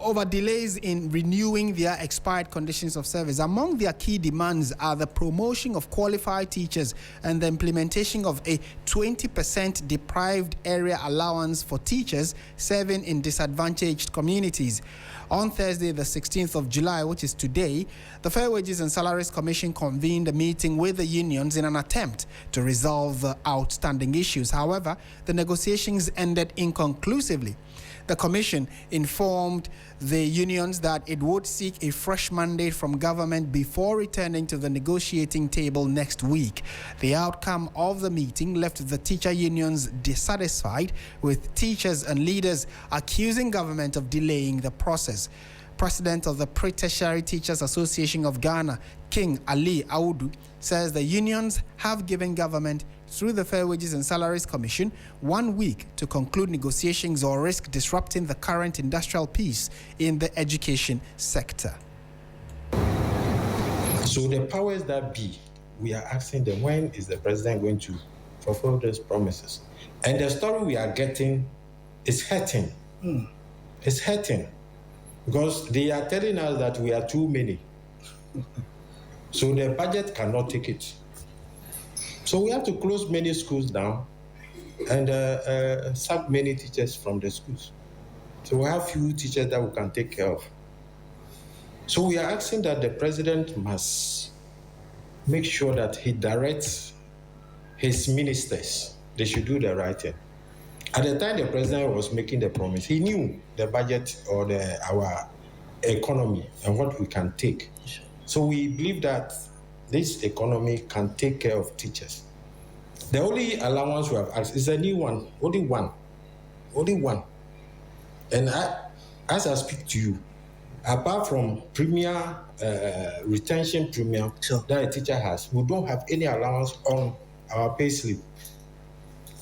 over delays in renewing their expired conditions of service. Among their key demands are the promotion of qualified teachers and the implementation of a 20% deprived area allowance for teachers serving in disadvantaged communities. On Thursday, the 16th of July, which is today, the Fair Wages and Salaries Commission convened a meeting with the unions in an attempt to resolve the outstanding issues. However, the negotiations ended inconclusively. The commission informed the unions that it would seek a fresh mandate from government before returning to the negotiating table next week. The outcome of the meeting left the teacher unions dissatisfied, with teachers and leaders accusing government of delaying the process. President of the Pre-Tertiary Teachers Association of Ghana, King Ali Audu, says the unions have given government through the Fair Wages and Salaries Commission 1 week to conclude negotiations or risk disrupting the current industrial peace in the education sector. So the powers that be, we are asking them, when is the president going to fulfill those promises? And the story we are getting is hurting. It's hurting because they are telling us that we are too many. So the budget cannot take it. So we have to close many schools down and sack many teachers from the schools. So we have few teachers that we can take care of. So we are asking that the president must make sure that he directs his ministers. They should do the right thing. At the time the president was making the promise, he knew the budget or our economy and what we can take. So we believe that this economy can take care of teachers. The only allowance we have asked is a new one, only one. And as I speak to you, apart from premier retention premium that a teacher has, we don't have any allowance on our pay slip.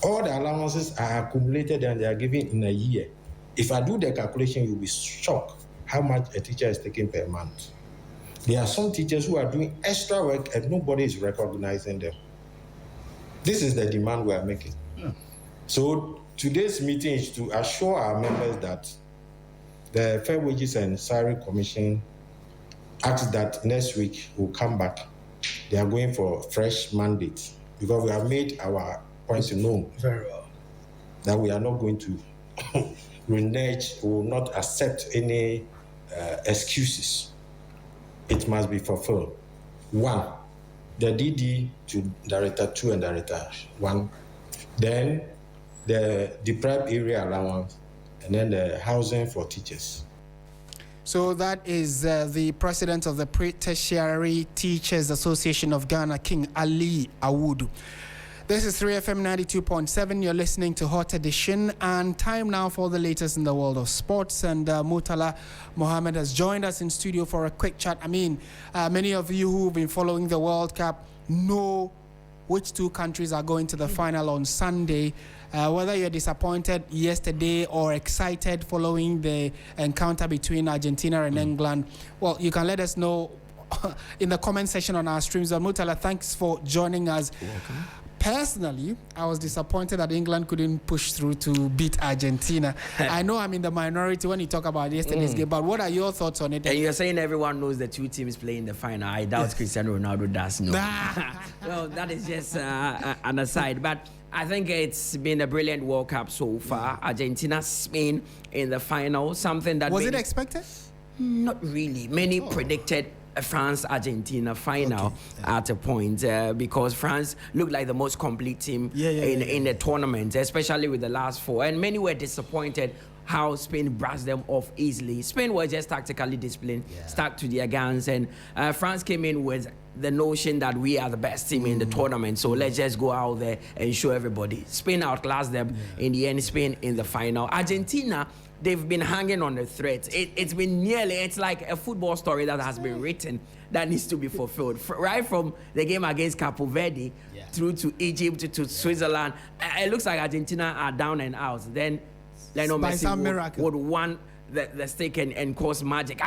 All the allowances are accumulated and they are given in a year. If I do the calculation, you'll be shocked how much a teacher is taking per month. There are some teachers who are doing extra work and nobody is recognizing them. This is the demand we are making. So today's meeting is to assure our members that the Fair Wages and Salary Commission asks that next week we'll come back. They are going for fresh mandates because we have made our points known. Very well. That we are not going to renege, we will not accept any excuses. It must be fulfilled. 1, the DD to Director 2 and Director 1, then the deprived area allowance, and then the housing for teachers. So that is the president of the Pre-Tertiary Teachers Association of Ghana, King Ali Audu. This is 3FM 92.7. You're listening to Hot Edition, and time now for the latest in the world of sports. And Murtala Mohammed has joined us in studio for a quick chat. I mean, many of you who've been following the World Cup know which two countries are going to the final on Sunday. Whether you're disappointed yesterday or excited following the encounter between Argentina and England, well, you can let us know in the comment section on our streams. Murtala, thanks for joining us. You're welcome. Personally, I was disappointed that England couldn't push through to beat Argentina. I know I'm in the minority when you talk about yesterday's game, but what are your thoughts on it? And you're saying everyone knows the two teams playing the final. I doubt Cristiano Ronaldo does know. Well, that is just an aside. But I think it's been a brilliant World Cup so far. Argentina, Spain in the final, something that... Was it expected? Not really. Many predicted a France-Argentina final at a point because France looked like the most complete team in the tournament, especially with the last four. And many were disappointed how Spain brushed them off easily. Spain was just tactically disciplined, stuck to their guns, and France came in with the notion that we are the best team in the tournament, so let's just go out there and show everybody. Spain outclassed them in the end, Spain in the final. Argentina, they've been hanging on the thread. It's been it's like a football story that has been written that needs to be fulfilled. Right from the game against Cape Verde through to Egypt to Switzerland, it looks like Argentina are down and out. Then Lionel Messi would won the stake and cause magic.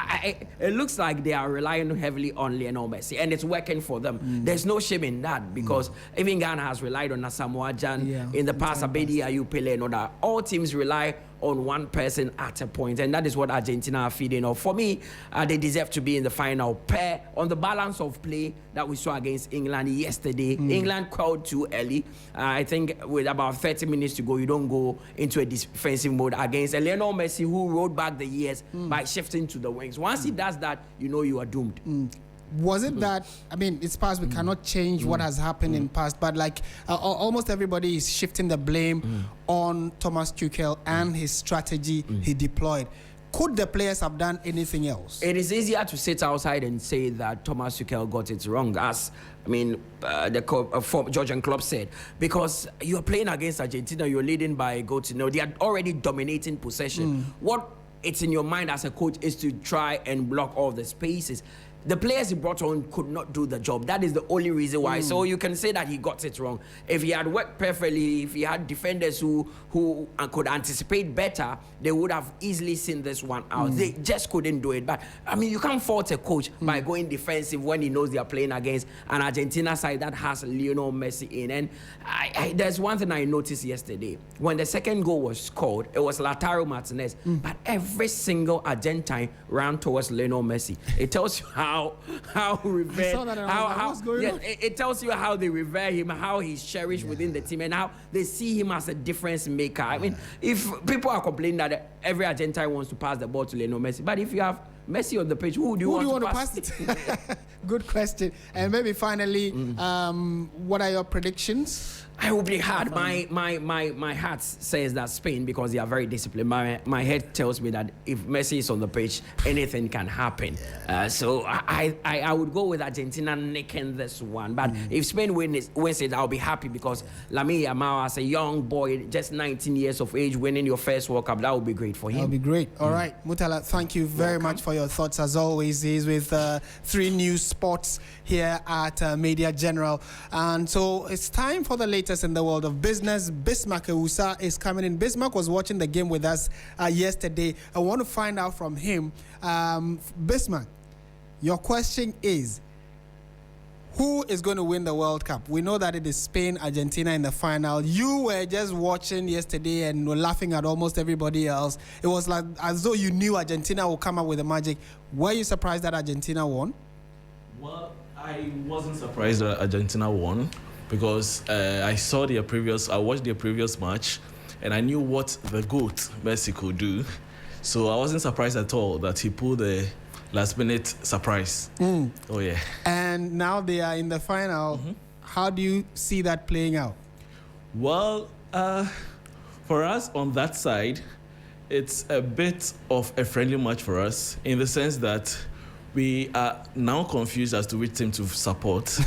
It looks like they are relying heavily on Lionel Messi, and it's working for them. There's no shame in that because even Ghana has relied on Asamoah Gyan in the past, Abedi Ayew, Pele, and all that. All teams rely on one person at a point, and that is what Argentina are feeding off. For me, they deserve to be in the final. Pair on the balance of play that we saw against England yesterday. England called too early. I think with about 30 minutes to go, you don't go into a defensive mode against a Lionel Messi who rolled back the years by shifting to the wings. Once he does that, you know you are doomed. Was it that, I mean, it's past, we cannot change what has happened in past, but like almost everybody is shifting the blame on Thomas Tuchel and his strategy he deployed. Could the players have done anything else? It is easier to sit outside and say that Thomas Tuchel got it wrong, as the Georgian club said, because you're playing against Argentina, you're leading by a goal to nil. They are already dominating possession. What it's in your mind as a coach is to try and block all the spaces. The players he brought on could not do the job. That is the only reason why. So you can say that he got it wrong. If he had worked perfectly, if he had defenders who could anticipate better, they would have easily seen this one out. They just couldn't do it. But, I mean, you can't fault a coach by going defensive when he knows they are playing against an Argentina side that has Lionel Messi in. And there's one thing I noticed yesterday. When the second goal was scored, it was Lautaro Martinez. But every single Argentine ran towards Lionel Messi. It tells you how revered, it tells you how they revere him, how he's cherished within the team, and how they see him as a difference maker. I mean, if people are complaining that every Argentine wants to pass the ball to Lionel Messi, but if you have Messi on the pitch, who do you want to pass it to? Good question. And maybe finally, what are your predictions? I will be hard. My heart says that Spain, because they are very disciplined. My head tells me that if Messi is on the pitch, anything can happen. So I would go with Argentina nicking this one. But if Spain wins it, I'll be happy because Lamine Yamal, as a young boy, just 19 years of age, winning your first World Cup, that would be great for him. That would be great. All right, Mutala, thank you very much for your thoughts. As always, he's with 3 News Sports here at Media General. And so it's time for the latest in the world of business. Bismarck Ewusa is coming in. Bismarck was watching the game with us yesterday. I want to find out from him. Bismarck, your question is, who is going to win the World Cup? We know that it is Spain, Argentina in the final. You were just watching yesterday and were laughing at almost everybody else. It was like as though you knew Argentina would come up with the magic. Were you surprised that Argentina won? Well, I wasn't surprised that Argentina won because I watched their previous match and I knew what the GOAT Messi could do. So I wasn't surprised at all that he pulled the last-minute surprise. Oh, yeah. And now they are in the final. How do you see that playing out? Well, for us on that side, it's a bit of a friendly match for us in the sense that we are now confused as to which team to support.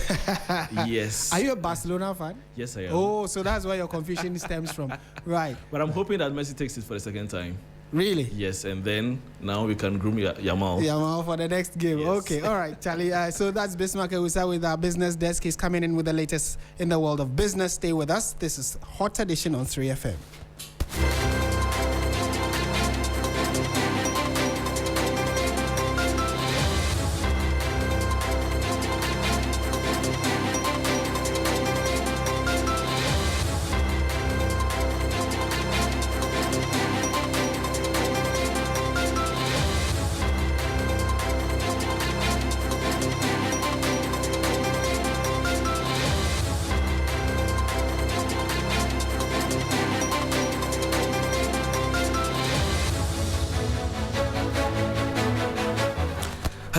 Yes. Are you a Barcelona fan? Yes, I am. Oh, so that's where your confusion stems from. Right. But I'm hoping that Messi takes it for the second time. Really? Yes, and then now we can groom Yamal. Yamal for the next game. Yes. Okay, all right, Charlie. So that's Bismarck Ewusa with our business desk. He's coming in with the latest in the world of business. Stay with us. This is Hot Edition on 3FM.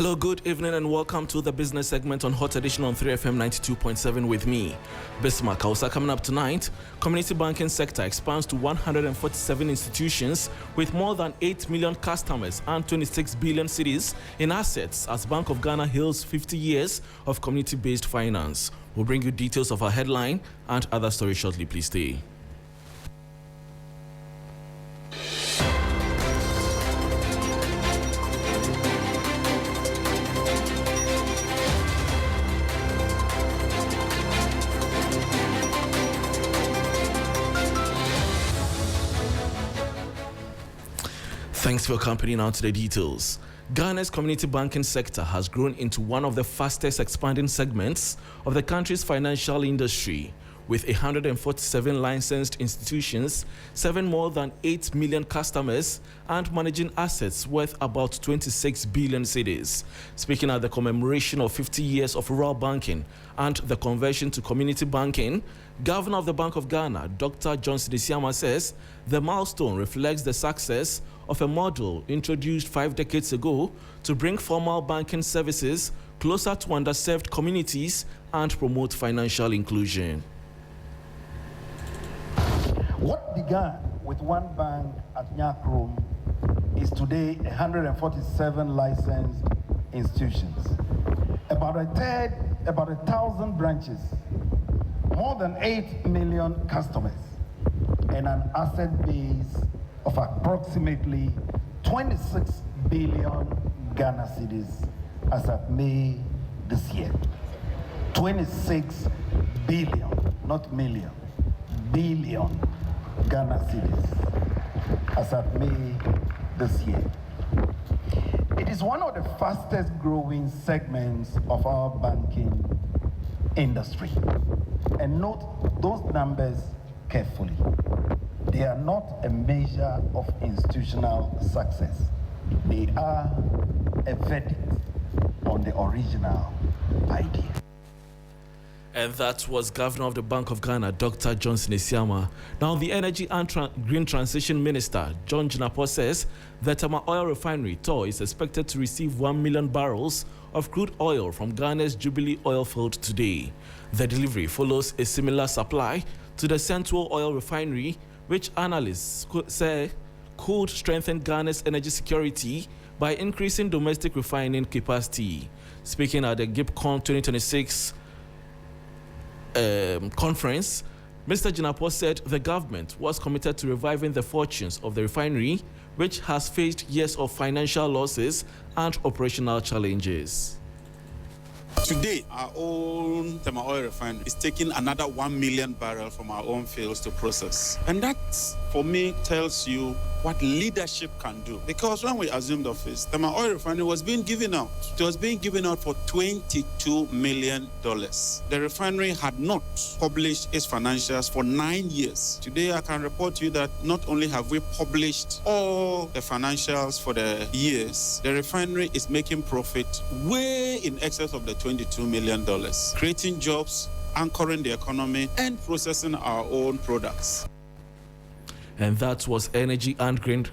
Hello, good evening and welcome to the business segment on HotEdition on 3FM 92.7 with me, Bismarck. Also coming up tonight, community banking sector expands to 147 institutions with more than 8 million customers and 26 billion cedis in assets as Bank of Ghana hails 50 years of community-based finance. We'll bring you details of our headline and other stories shortly. Please stay. Thanks for your company. Now to the details. Ghana's community banking sector has grown into one of the fastest expanding segments of the country's financial industry, with 147 licensed institutions, serving more than 8 million customers, and managing assets worth about 26 billion cedis. Speaking at the commemoration of 50 years of rural banking and the conversion to community banking, Governor of the Bank of Ghana, Dr. Johnson Isiama, says the milestone reflects the success of a model introduced 5 decades ago to bring formal banking services closer to underserved communities and promote financial inclusion. What began with one bank at Nyakrom is today 147 licensed institutions, about 1,000 branches, more than 8 million customers, and an asset base of approximately 26 billion Ghana cedis as of May this year. 26 billion, not million, billion Ghana cedis as of May this year. It is one of the fastest growing segments of our banking industry. And note those numbers carefully. They are not a measure of institutional success. They are a verdict on the original idea. And that was Governor of the Bank of Ghana, Dr. Johnson Isiama. Now, the Energy and Green Transition Minister, John Jinapor, says the Tema Oil Refinery, TOR, is expected to receive 1 million barrels of crude oil from Ghana's Jubilee oil field today. The delivery follows a similar supply to the Central Oil Refinery, which analysts say could strengthen Ghana's energy security by increasing domestic refining capacity. Speaking at the GIPCON 2026 conference, Mr. Jinapor said the government was committed to reviving the fortunes of the refinery, which has faced years of financial losses and operational challenges. Today, our own Tema Oil Refinery is taking another 1 million barrels from our own fields to process. And that, for me, tells you what leadership can do. Because when we assumed office, Tema Oil Refinery was being given out. It was being given out for $22 million. The refinery had not published its financials for 9 years. Today, I can report to you that not only have we published all the financials for the years, the refinery is making profit way in excess of the $22 million, creating jobs, anchoring the economy, and processing our own products. And that was Energy and Green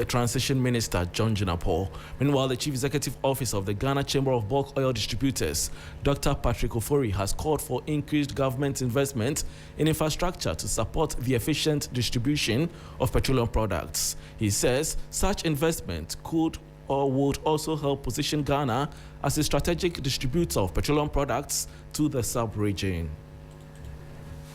Transition Minister John Jinapor. Meanwhile, the Chief Executive Officer of the Ghana Chamber of Bulk Oil Distributors, Dr. Patrick Ofori, has called for increased government investment in infrastructure to support the efficient distribution of petroleum products. He says such investment could or would also help position Ghana as a strategic distributor of petroleum products to the sub-region.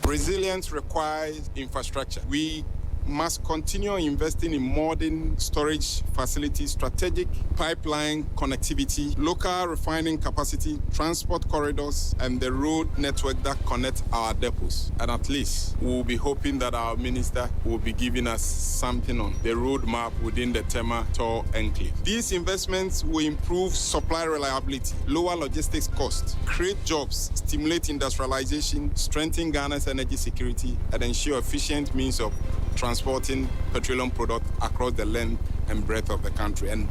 Resilience requires infrastructure. We must continue investing in modern storage facilities, strategic pipeline connectivity, local refining capacity, transport corridors, and the road network that connects our depots. And at least we'll be hoping that our minister will be giving us something on the roadmap within the Tema TOR enclave. These investments will improve supply reliability, lower logistics costs, create jobs, stimulate industrialization, strengthen Ghana's energy security, and ensure efficient means of transporting petroleum products across the length and breadth of the country. And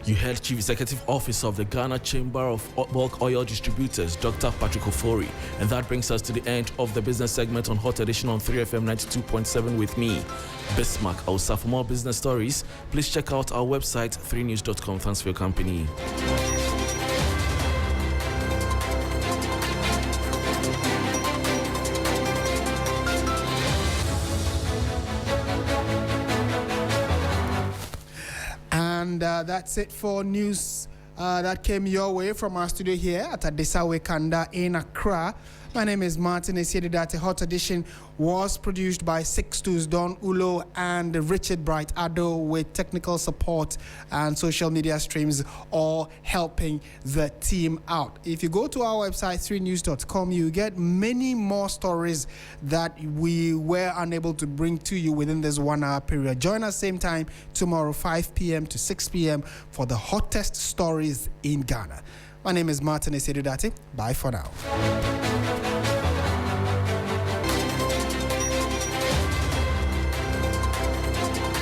You heard Chief Executive Officer of the Ghana Chamber of Bulk Oil Distributors, Dr. Patrick Ofori. And that brings us to the end of the business segment on Hot Edition on 3FM 92.7 with me, Bismarck Ausa. For more business stories, please check out our website, 3news.com. Thanks for your company. And that's it for news that came your way from our studio here at Adesawe Kanda in Accra. My name is Martin Asiedu-Dartey. Hot Edition was produced by Sixtus Don Ulo and Richard Bright Ado, with technical support and social media streams all helping the team out. If you go to our website, 3news.com, you get many more stories that we were unable to bring to you within this 1 hour period. Join us same time tomorrow, 5 p.m. to 6 p.m. for the hottest stories in Ghana. My name is Martin Asiedu-Dartey. Bye for now.